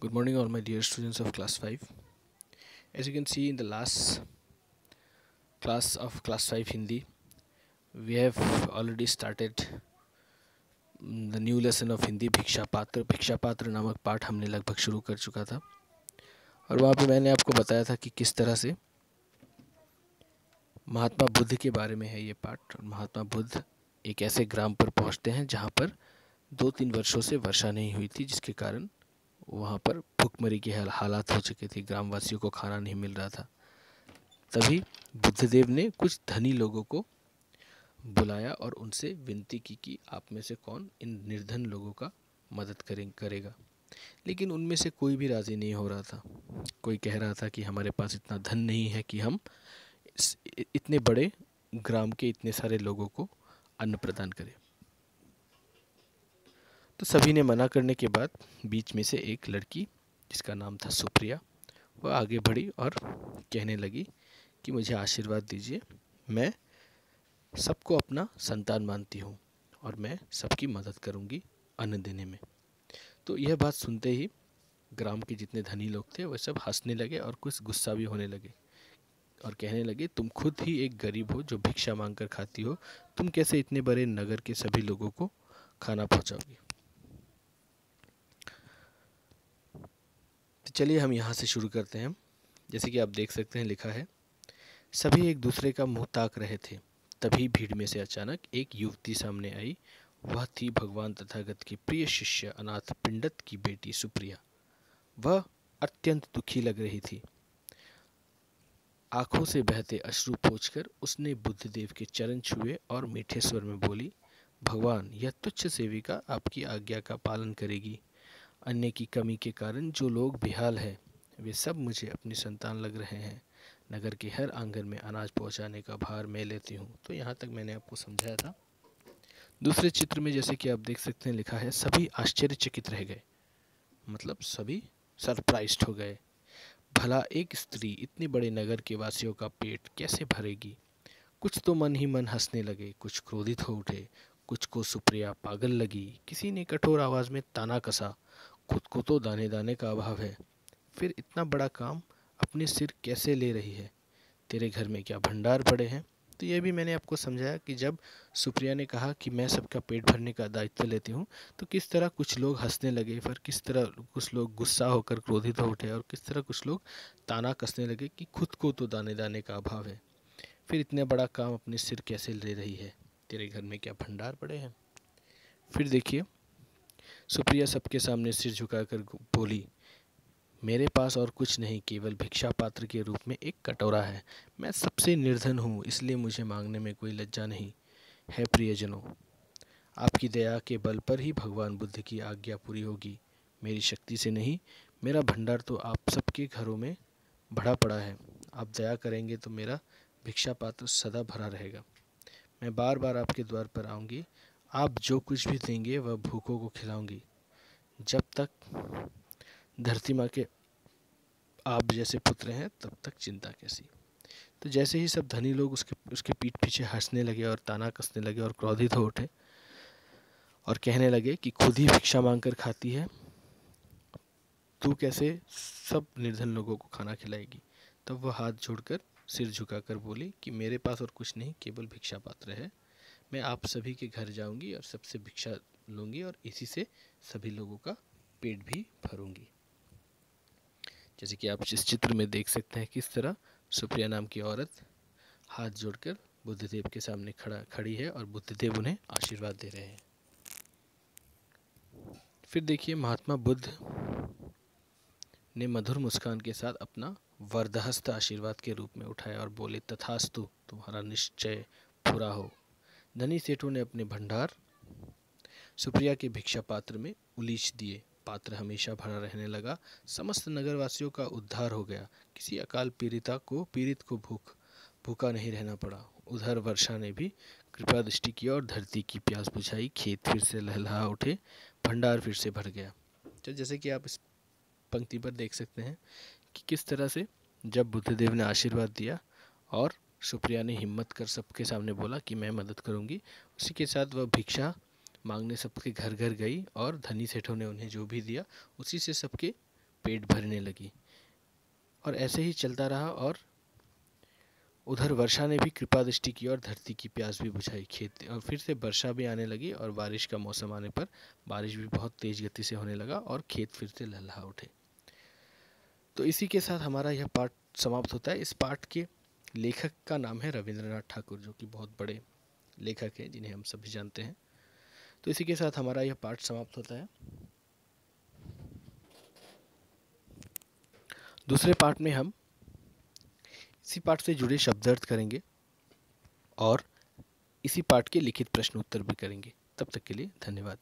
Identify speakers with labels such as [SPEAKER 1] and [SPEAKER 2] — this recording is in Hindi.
[SPEAKER 1] Good morning, all my dear students of class 5. As you can see in the last class of class 5 Hindi, we have already started the new lesson of Hindi भिक्षा पात्र नामक पाठ हमने लगभग शुरू कर चुका था और वहाँ पे मैंने आपको बताया था कि किस तरह से महात्मा बुद्ध के बारे में है ये पाठ। और महात्मा बुद्ध एक ऐसे ग्राम पर पहुँचते हैं जहाँ पर 2-3 वर्षों से वर्षा नहीं हुई थी, जिसके कारण वहाँ पर भूखमरी के हालात हो चुके थे, ग्रामवासियों को खाना नहीं मिल रहा था। तभी बुद्धदेव ने कुछ धनी लोगों को बुलाया और उनसे विनती की कि आप में से कौन इन निर्धन लोगों का मदद करेगा। लेकिन उनमें से कोई भी राज़ी नहीं हो रहा था। कोई कह रहा था कि हमारे पास इतना धन नहीं है कि हम इतने बड़े ग्राम के इतने सारे लोगों को अन्न प्रदान करें। तो सभी ने मना करने के बाद बीच में से एक लड़की, जिसका नाम था सुप्रिया, वह आगे बढ़ी और कहने लगी कि मुझे आशीर्वाद दीजिए, मैं सबको अपना संतान मानती हूँ और मैं सबकी मदद करूँगी अन्न देने में। तो यह बात सुनते ही ग्राम के जितने धनी लोग थे वह सब हंसने लगे और कुछ गुस्सा भी होने लगे और कहने लगे, तुम खुद ही एक गरीब हो जो भिक्षा मांगकर खाती हो, तुम कैसे इतने बड़े नगर के सभी लोगों को खाना पहुँचाओगी। तो चलिए हम यहाँ से शुरू करते हैं। जैसे कि आप देख सकते हैं, लिखा है, सभी एक दूसरे का मुंह ताक रहे थे। तभी भीड़ में से अचानक एक युवती सामने आई। वह थी भगवान तथागत की प्रिय शिष्य अनाथ पिंडत की बेटी सुप्रिया। वह अत्यंत दुखी लग रही थी। आंखों से बहते अश्रु पोंछकर उसने बुद्धदेव के चरण छुए और मीठे स्वर में बोली, भगवान, यह तुच्छ सेविका आपकी आज्ञा का पालन करेगी। अन्न की कमी के कारण जो लोग बेहाल हैं, वे सब मुझे अपनी संतान लग रहे हैं। नगर के हर आंगन में अनाज पहुंचाने का भार मैं लेती हूँ। तो यहाँ तक मैंने आपको समझाया था। दूसरे चित्र में जैसे कि आप देख सकते हैं, लिखा है, सभी आश्चर्यचकित रह गए, मतलब सभी सरप्राइज्ड हो गए। भला एक स्त्री इतने बड़े नगर के वासियों का पेट कैसे भरेगी। कुछ तो मन ही मन हंसने लगे, कुछ क्रोधित हो उठे, कुछ को सुप्रिया पागल लगी। किसी ने कठोर आवाज में ताना कसा, खुद को तो दाने दाने का अभाव है, फिर इतना बड़ा काम अपने सिर कैसे ले रही है। तेरे घर में क्या भंडार पड़े हैं। तो ये भी मैंने आपको समझाया कि जब सुप्रिया ने कहा कि मैं सबका पेट भरने का दायित्व लेती हूँ, तो किस तरह कुछ लोग हंसने लगे, फिर किस तरह कुछ लोग गुस्सा होकर क्रोधित हो उठे और किस तरह कुछ लोग ताना कसने लगे कि खुद को तो दाने दाने का अभाव है, फिर इतना बड़ा काम अपने सिर कैसे ले रही है। तेरे घर में क्या भंडार पड़े हैं। फिर देखिए, सुप्रिया सबके सामने सिर झुकाकर बोली, मेरे पास और कुछ नहीं, केवल भिक्षा पात्र के रूप में एक कटोरा है। मैं सबसे निर्धन हूँ, इसलिए मुझे मांगने में कोई लज्जा नहीं है। प्रियजनों, आपकी दया के बल पर ही भगवान बुद्ध की आज्ञा पूरी होगी। मेरी शक्ति से नहीं, मेरा भंडार तो आप सबके घरों में भरा पड़ा है। आप दया करेंगे तो मेरा भिक्षा पात्र सदा भरा रहेगा। मैं बार बार आपके द्वार पर आऊँगी। आप जो कुछ भी देंगे वह भूखों को खिलाऊंगी। जब तक धरती माँ के आप जैसे पुत्र हैं, तब तक चिंता कैसी। तो जैसे ही सब धनी लोग उसके पीठ पीछे हंसने लगे और ताना कसने लगे और क्रोधित हो उठे और कहने लगे कि खुद ही भिक्षा मांगकर खाती है, तू कैसे सब निर्धन लोगों को खाना खिलाएगी। तब वह हाथ जोड़कर सिर झुकाकर बोली कि मेरे पास और कुछ नहीं, केवल भिक्षा पात्र है। मैं आप सभी के घर जाऊंगी और सबसे भिक्षा लूँगी और इसी से सभी लोगों का पेट भी भरूंगी। जैसे कि आप इस चित्र में देख सकते हैं किस तरह सुप्रिया नाम की औरत हाथ जोड़कर बुद्धदेव के सामने खड़ी है और बुद्धदेव उन्हें आशीर्वाद दे रहे हैं। फिर देखिए, महात्मा बुद्ध ने मधुर मुस्कान के साथ अपना वरदहस्त आशीर्वाद के रूप में उठाया और बोले, तथास्तु, तुम्हारा निश्चय पूरा हो। धनी सेठों ने अपने भंडार सुप्रिया के भिक्षा पात्र में उलीच दिए। पात्र हमेशा भरा रहने लगा। समस्त नगरवासियों का उद्धार हो गया। किसी अकाल पीड़ित को भूखा नहीं रहना पड़ा। उधर वर्षा ने भी कृपा दृष्टि की और धरती की प्यास बुझाई। खेत फिर से लहलहा उठे, भंडार फिर से भर गया। तो जैसे कि आप इस पंक्ति पर देख सकते हैं कि किस तरह से जब बुद्धदेव ने आशीर्वाद दिया और सुप्रिया ने हिम्मत कर सबके सामने बोला कि मैं मदद करूंगी, उसी के साथ वह भिक्षा मांगने सबके घर घर गई और धनी सेठों ने उन्हें जो भी दिया उसी से सबके पेट भरने लगी। और ऐसे ही चलता रहा और उधर वर्षा ने भी कृपा दृष्टि की और धरती की प्यास भी बुझाई। खेत और फिर से वर्षा भी आने लगी और बारिश का मौसम आने पर बारिश भी बहुत तेज गति से होने लगा और खेत फिर से लहलहा उठे। तो इसी के साथ हमारा यह पाठ समाप्त होता है। इस पाठ के लेखक का नाम है रविंद्रनाथ ठाकुर, जो कि बहुत बड़े लेखक हैं जिन्हें हम सभी जानते हैं। तो इसी के साथ हमारा यह पाठ समाप्त होता है। दूसरे पाठ में हम इसी पाठ से जुड़े शब्दार्थ करेंगे और इसी पाठ के लिखित प्रश्न उत्तर भी करेंगे। तब तक के लिए धन्यवाद।